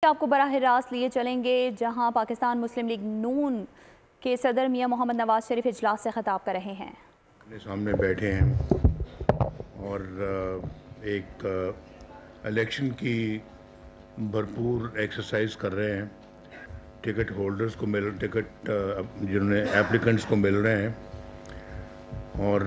आपको बराह रास्त लिए चलेंगे जहां पाकिस्तान मुस्लिम लीग नून के सदर मियां मोहम्मद नवाज शरीफ इजलास से खिताब कर रहे हैं। अपने सामने बैठे हैं और एक इलेक्शन की भरपूर एक्सरसाइज कर रहे हैं। टिकट होल्डर्स को जिन्होंने एप्लीकेंट्स को मिल रहे हैं और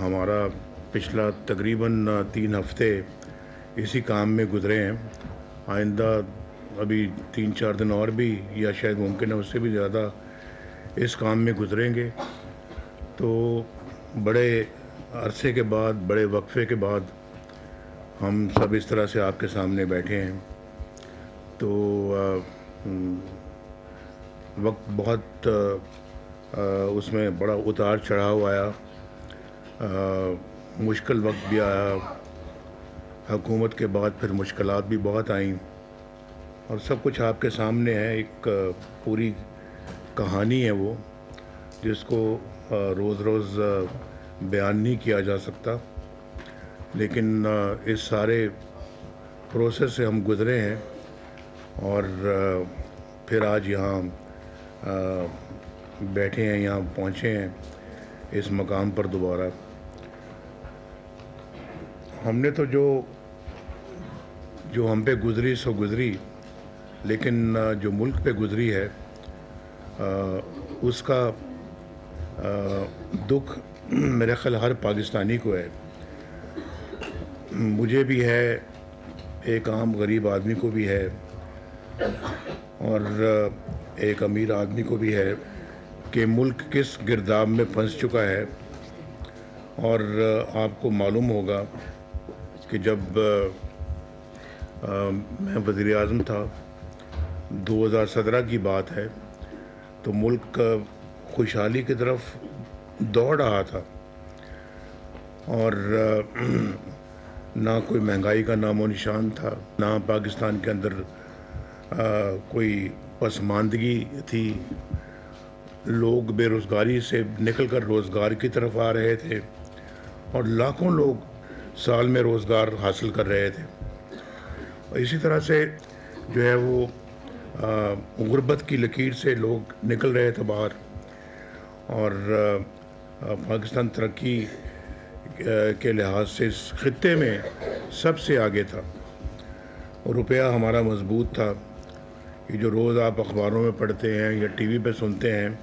हमारा पिछला तकरीबन 3 हफ्ते इसी काम में गुजरे हैं। आइंदा अभी 3-4 दिन और भी या शायद मुमकिन है उससे भी ज़्यादा इस काम में गुजरेंगे। तो बड़े अरसे के बाद, बड़े वक्फे के बाद हम सब इस तरह से आपके सामने बैठे हैं। तो वक्त बहुत उसमें बड़ा उतार चढ़ाव आया, मुश्किल वक्त भी आया, हुकूमत के बाद फिर मुश्किलात भी बहुत आईं और सब कुछ आपके सामने है। एक पूरी कहानी है वो, जिसको रोज़ रोज़ बयान नहीं किया जा सकता, लेकिन इस सारे प्रोसेस से हम गुज़रे हैं और फिर आज यहाँ बैठे हैं, यहाँ पहुँचे हैं इस मकाम पर दोबारा। हमने तो जो हम पे गुज़री सो गुज़री, लेकिन जो मुल्क पे गुज़री है उसका दुख मेरे ख्याल हर पाकिस्तानी को है। मुझे भी है, एक आम गरीब आदमी को भी है और एक अमीर आदमी को भी है कि मुल्क किस गिरदाब में फंस चुका है। और आपको मालूम होगा कि जब मैं वज़ीर आज़म था, 2017 की बात है, तो मुल्क खुशहाली की तरफ दौड़ रहा था और ना कोई महंगाई का नामो निशान था, ना पाकिस्तान के अंदर कोई पसमानदगी थी। लोग बेरोज़गारी से निकलकर रोज़गार की तरफ आ रहे थे और लाखों लोग साल में रोज़गार हासिल कर रहे थे। और इसी तरह से जो है वो गुर्बत की लकीर से लोग निकल रहे थे बाहर और पाकिस्तान तरक्की के लिहाज से इस खित्ते में सबसे आगे था। और रुपया हमारा मजबूत था। ये जो रोज़ आप अखबारों में पढ़ते हैं या टीवी पे सुनते हैं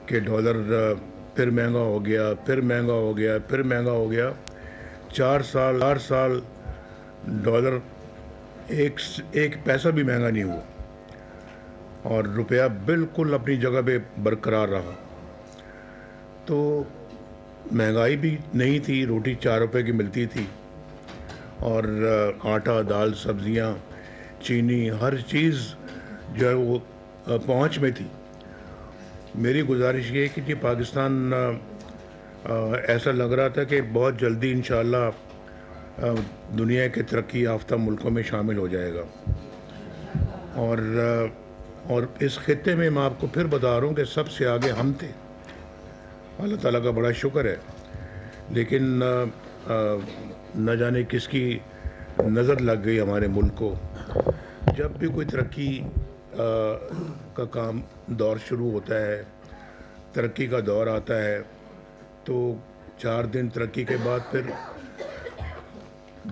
कि डॉलर फिर महंगा हो गया, फिर महंगा हो गया, फिर महंगा हो गया, 4 साल डॉलर एक पैसा भी महंगा नहीं हुआ और रुपया बिल्कुल अपनी जगह पे बरकरार रहा। तो महंगाई भी नहीं थी, रोटी 4 रुपए की मिलती थी और आटा, दाल, सब्जियां, चीनी, हर चीज़ जो है वो पहुंच में थी। मेरी गुजारिश ये है कि ये पाकिस्तान ऐसा लग रहा था कि बहुत जल्दी इंशाअल्लाह दुनिया के तरक्की याफ्ता मुल्कों में शामिल हो जाएगा। और इस खित्ते में मैं आपको फिर बता रहा हूँ कि सबसे आगे हम थे। अल्लाह ताला का बड़ा शुक्र है, लेकिन न जाने किसकी नज़र लग गई हमारे मुल्क को। जब भी कोई तरक्की का काम दौर शुरू होता है, तरक्की का दौर आता है, तो 4 दिन तरक्की के बाद फिर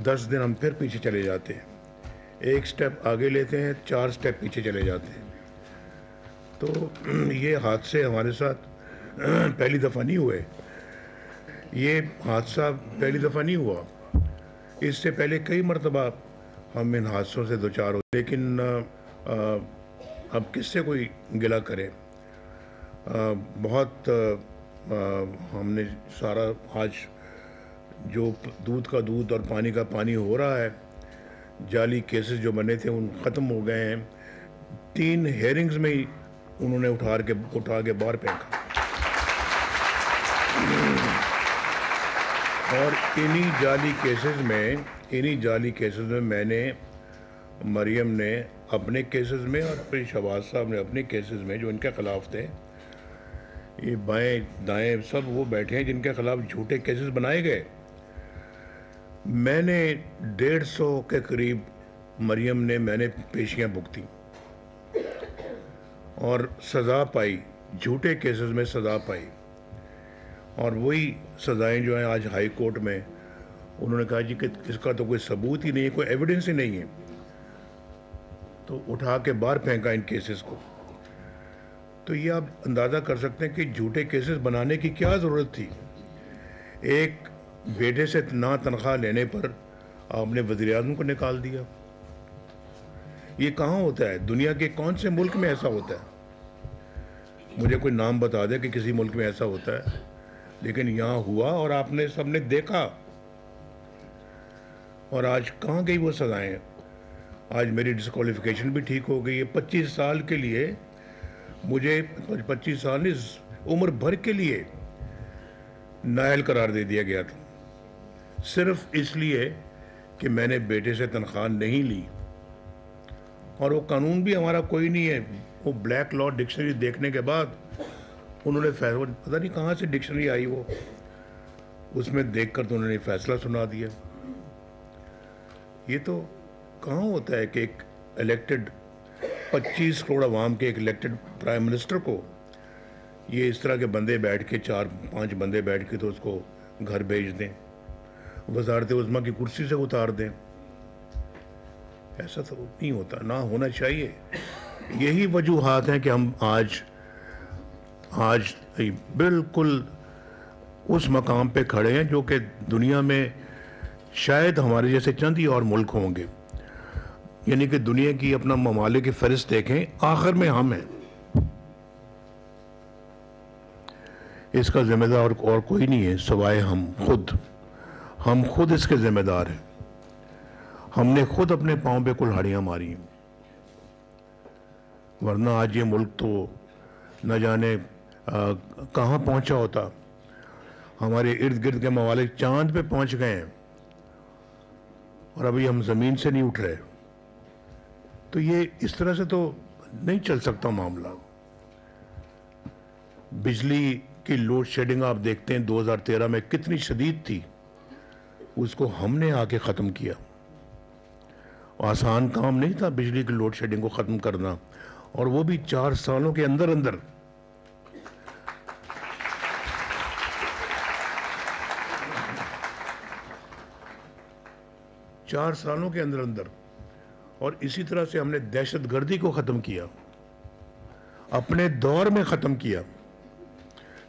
10 दिन हम फिर पीछे चले जाते हैं। एक स्टेप आगे लेते हैं, 4 स्टेप पीछे चले जाते हैं। तो ये हादसे हमारे साथ पहली दफ़ा नहीं हुए। ये हादसा पहली दफ़ा नहीं हुआ, इससे पहले कई मरतबा हम इन हादसों से दो चार हो, लेकिन अब किससे कोई गिला करे। बहुत हमने सारा आज जो दूध का दूध और पानी का पानी हो रहा है, जाली केसेस जो बने थे उन ख़त्म हो गए हैं। 3 हेयरिंग्स में ही उन्होंने उठा के बाहर फेंका और इन्हीं जाली केसेस में मैंने, मरियम ने अपने केसेस में और फिर शहबाज साहब ने अपने केसेस में जो इनके ख़िलाफ़ थे, ये बाएं दाएं सब वो बैठे हैं जिनके ख़िलाफ़ झूठे केसेस बनाए गए। मैंने 150 के करीब मरियम ने, मैंने पेशियां भुगती और सज़ा पाई, झूठे केसेस में सज़ा पाई। और वही सज़ाएं जो हैं आज हाई कोर्ट में, उन्होंने कहा जी कि इसका तो कोई सबूत ही नहीं है, कोई एविडेंस ही नहीं है, तो उठा के बाहर फेंका इन केसेस को। तो ये आप अंदाज़ा कर सकते हैं कि झूठे केसेस बनाने की क्या ज़रूरत थी। एक बेटे से ना तनख्वाह लेने पर आपने वज़ीर-ए-आज़म को निकाल दिया। ये कहाँ होता है? दुनिया के कौन से मुल्क में ऐसा होता है? मुझे कोई नाम बता दे कि किसी मुल्क में ऐसा होता है। लेकिन यहाँ हुआ और आपने सबने देखा। और आज कहाँ गई वो सज़ाएं? आज मेरी डिस्क्वालिफिकेशन भी ठीक हो गई है। 25 साल के लिए मुझे, 25 साल नहीं, उम्र भर के लिए नाअहल करार दे दिया गया था, सिर्फ इसलिए कि मैंने बेटे से तनख्वाह नहीं ली। और वो कानून भी हमारा कोई नहीं है। वो ब्लैक लॉ डिक्शनरी देखने के बाद उन्होंने फैसला, पता नहीं कहाँ से डिक्शनरी आई वो, उसमें देखकर तो उन्होंने फैसला सुना दिया। ये तो कहाँ होता है कि एक इलेक्टेड 25 करोड़ अवाम के एक इलेक्टेड प्राइम मिनिस्टर को ये इस तरह के बंदे बैठ के, 4-5 बंदे बैठ के तो उसको घर भेज दें, वज़ारत उज़्मा की कुर्सी से उतार दें। ऐसा तो नहीं होता, ना होना चाहिए। यही वजूहात हैं कि हम आज बिल्कुल उस मकाम पे खड़े हैं जो कि दुनिया में शायद हमारे जैसे चंद ही और मुल्क होंगे। यानी कि दुनिया की अपना ममालिक की फहरिस्त देखें, आखिर में हम हैं। इसका जिम्मेदार और कोई नहीं है सिवाय हम खुद इसके जिम्मेदार हैं। हमने खुद अपने पांव पे कुल्हाड़ियां मारी, वरना आज ये मुल्क तो न जाने कहाँ पहुंचा होता। हमारे इर्द गिर्द के ममालिक चांद पे पहुंच गए हैं और अभी हम जमीन से नहीं उठ रहे। तो ये इस तरह से तो नहीं चल सकता मामला। बिजली की लोड शेडिंग आप देखते हैं 2013 में कितनी शदीद थी, उसको हमने आके ख़त्म किया। आसान काम नहीं था बिजली की लोड शेडिंग को ख़त्म करना, और वो भी 4 सालों के अंदर अंदर। और इसी तरह से हमने दहशतगर्दी को ख़त्म किया, अपने दौर में ख़त्म किया।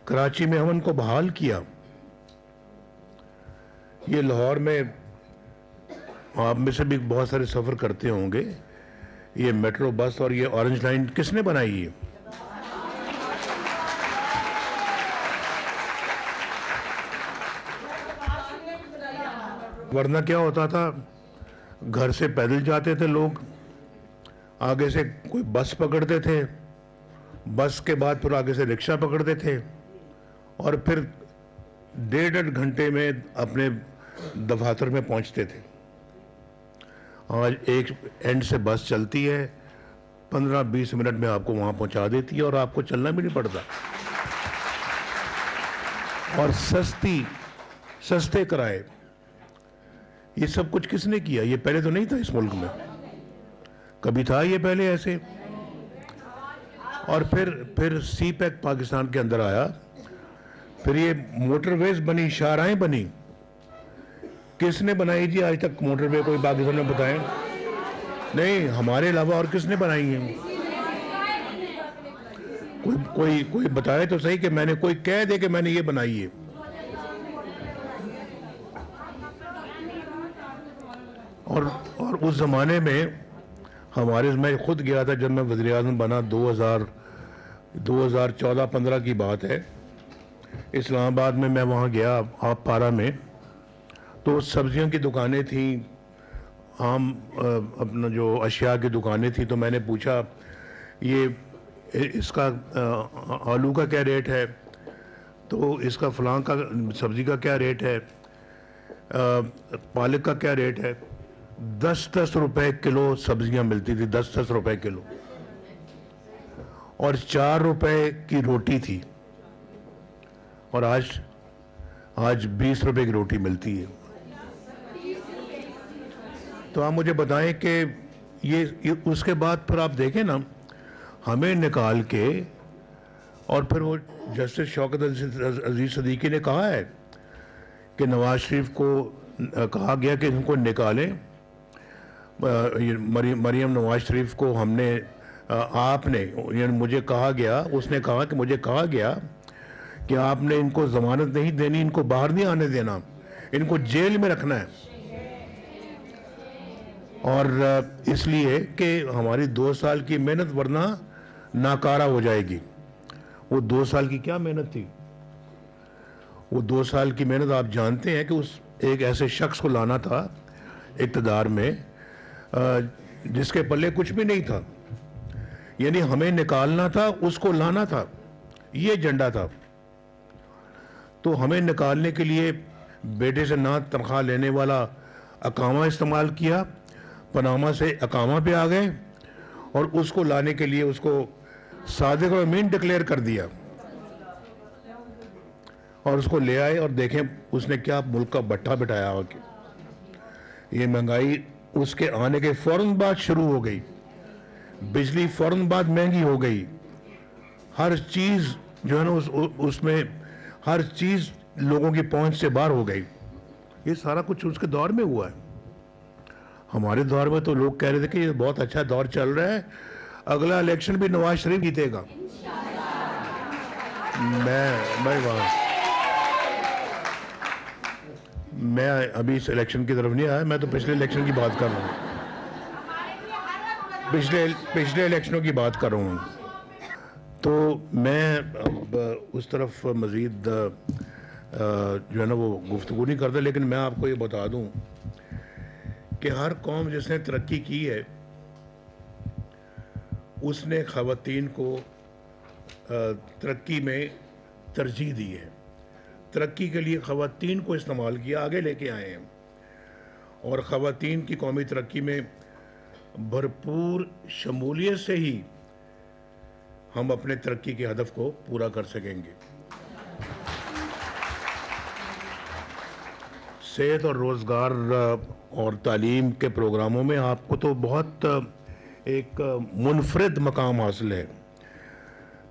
कराची में अमन को बहाल किया। ये लाहौर में आप में से भी बहुत सारे सफ़र करते होंगे, ये मेट्रो बस और ये ऑरेंज लाइन किसने बनाई है? वरना क्या होता था, घर से पैदल जाते थे लोग, आगे से कोई बस पकड़ते थे, बस के बाद फिर आगे से रिक्शा पकड़ते थे, और फिर 1.5 घंटे में अपने दफातर में पहुंचते थे। आज एक एंड से बस चलती है, 15-20 मिनट में आपको वहां पहुंचा देती है और आपको चलना भी नहीं पड़ता। और सस्ते किराए, ये सब कुछ किसने किया? ये पहले तो नहीं था इस मुल्क में, कभी था ये पहले ऐसे? और फिर सी पैक पाकिस्तान के अंदर आया, फिर ये मोटरवेज बनी, शाहराहें बनी। किसने बनाई जी आज तक मोटरवे? कोई पाकिस्तान में बताएं? नहीं, हमारे अलावा और किसने बनाई है? कोई बताए तो सही कि मैंने, कोई कह दे कि मैंने ये बनाई है। और उस ज़माने में हमारे, मैं खुद गया था जब मैं वज़ीर-ए-आज़म बना, 2014-15 की बात है। इस्लामाबाद में मैं वहाँ गया, आप पारा में, तो सब्जियों की दुकानें थी, आम अपना जो अशिया की दुकानें थी। तो मैंने पूछा ये इसका आलू का क्या रेट है, तो इसका फलां का सब्ज़ी का क्या रेट है, पालक का क्या रेट है। 10-10 रुपए किलो सब्जियां मिलती थी, 10-10 रुपए किलो, और 4 रुपए की रोटी थी। और आज 20 रुपए की रोटी मिलती है। तो आप मुझे बताएं कि ये उसके बाद फिर आप देखें ना, हमें निकाल के, और फिर वो जस्टिस शौकत अजीज सदीकी ने कहा है कि नवाज शरीफ को कहा गया कि इनको निकालें। मरियम नवाज शरीफ को हमने आपने मुझे कहा गया, उसने कहा कि मुझे कहा गया कि आपने इनको जमानत नहीं देनी, इनको बाहर नहीं आने देना, इनको जेल में रखना है। और इसलिए कि हमारी 2 साल की मेहनत वरना नाकारा हो जाएगी। वो 2 साल की क्या मेहनत थी? वो 2 साल की मेहनत आप जानते हैं कि उस एक ऐसे शख्स को लाना था इक़्तिदार में जिसके पल्ले कुछ भी नहीं था, यानी हमें निकालना था, उसको लाना था, ये एजेंडा था। तो हमें निकालने के लिए बेटे से ना तनख्वाह लेने वाला अकामा इस्तेमाल किया, पनामा से अकामा पे आ गए, और उसको लाने के लिए उसको सादिक और अमीन डिक्लेयर कर दिया, और उसको ले आए। और देखें उसने क्या मुल्क का भट्ठा बिठाया हो कि ये महंगाई उसके आने के फौरन बाद शुरू हो गई, बिजली फौरन बाद महंगी हो गई, हर चीज़ जो है ना उसमें हर चीज़ लोगों की पहुंच से बाहर हो गई। ये सारा कुछ उसके दौर में हुआ है। हमारे दौर में तो लोग कह रहे थे कि ये बहुत अच्छा दौर चल रहा है, अगला इलेक्शन भी नवाज शरीफ जीतेगा। मैं अभी इस इलेक्शन की तरफ नहीं आया, मैं तो पिछले इलेक्शन की बात कर रहा हूँ, पिछले इलेक्शनों की बात कर रहा हूँ। तो मैं अब उस तरफ मज़ीद जो है ना वो गुफ्तगू नहीं करता, लेकिन मैं आपको ये बता दूँ कि हर कौम जिसने तरक्की की है उसने ख़वातीन को तरक्की में तरजीह दी है, तरक्की के लिए ख़वातीन को इस्तेमाल किया, आगे लेके आए हैं, और ख़वातीन की कौमी तरक्की में भरपूर शमूलियत से ही हम अपने तरक्की के हदफ को पूरा कर सकेंगे। सेहत और रोज़गार और तालीम के प्रोग्रामों में आपको तो बहुत एक मुनफरिद मकाम हासिल है।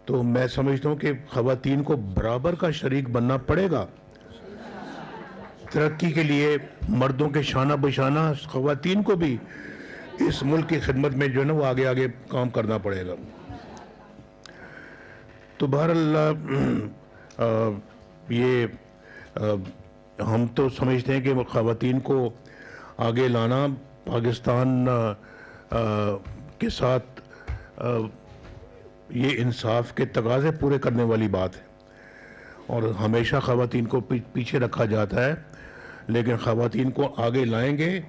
तो मैं समझता हूँ कि ख़वातीन को बराबर का शरीक बनना पड़ेगा तरक्की के लिए। मर्दों के शाना बशाना ख़वातीन को भी इस मुल्क की खिदमत में जो है ना वो आगे आगे काम करना पड़ेगा। तो बहरहाल हम तो समझते हैं कि ख़वातीन को आगे लाना पाकिस्तान के साथ ये इंसाफ के तकाज़े पूरे करने वाली बात है, और हमेशा ख़वातीन को पीछे रखा जाता है, लेकिन ख़वातीन को आगे लाएंगे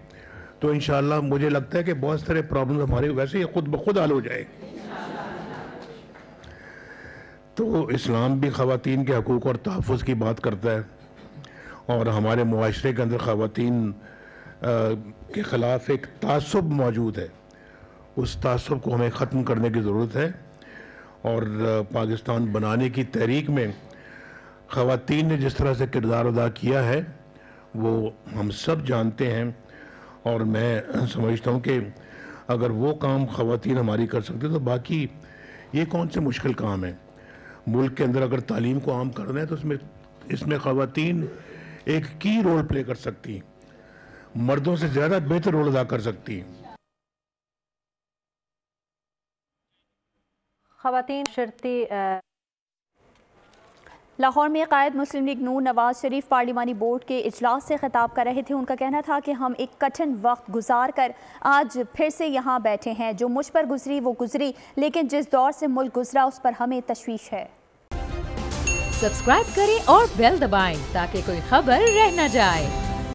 तो इंशाअल्लाह मुझे लगता है कि बहुत सारे प्रॉब्लम हमारे वैसे ही खुद ब खुद हल हो जाए। तो इस्लाम भी ख़वातीन के हकूक़ और तहफ़्फ़ुज़ की बात करता है, और हमारे मुआशरे के अंदर ख़वातीन के ख़िलाफ़ एक तासुब मौजूद है, उस तासुब को हमें ख़त्म करने की ज़रूरत है। और पाकिस्तान बनाने की तहरीक में ख़वातीन ने जिस तरह से किरदार अदा किया है वो हम सब जानते हैं, और मैं समझता हूँ कि अगर वो काम ख़वातीन हमारी कर सकते तो बाकी ये कौन से मुश्किल काम है। मुल्क के अंदर अगर तालीम को आम करना है तो इसमें ख़वातीन एक की रोल प्ले कर सकती हैं, मर्दों से ज़्यादा बेहतर रोल अदा कर सकती हैं। ख़वातीन शर्ती लाहौर में कायद मुस्लिम लीग नून नवाज शरीफ पार्लिमानी बोर्ड के इजलास से खिताब कर रहे थे। उनका कहना था कि हम एक कठिन वक्त गुजार कर आज फिर से यहाँ बैठे हैं। जो मुझ पर गुजरी वो गुजरी, लेकिन जिस दौर से मुल्क गुजरा उस पर हमें तशवीश है। सब्सक्राइब करें और बेल दबाएं ताकि कोई खबर रह न जाए।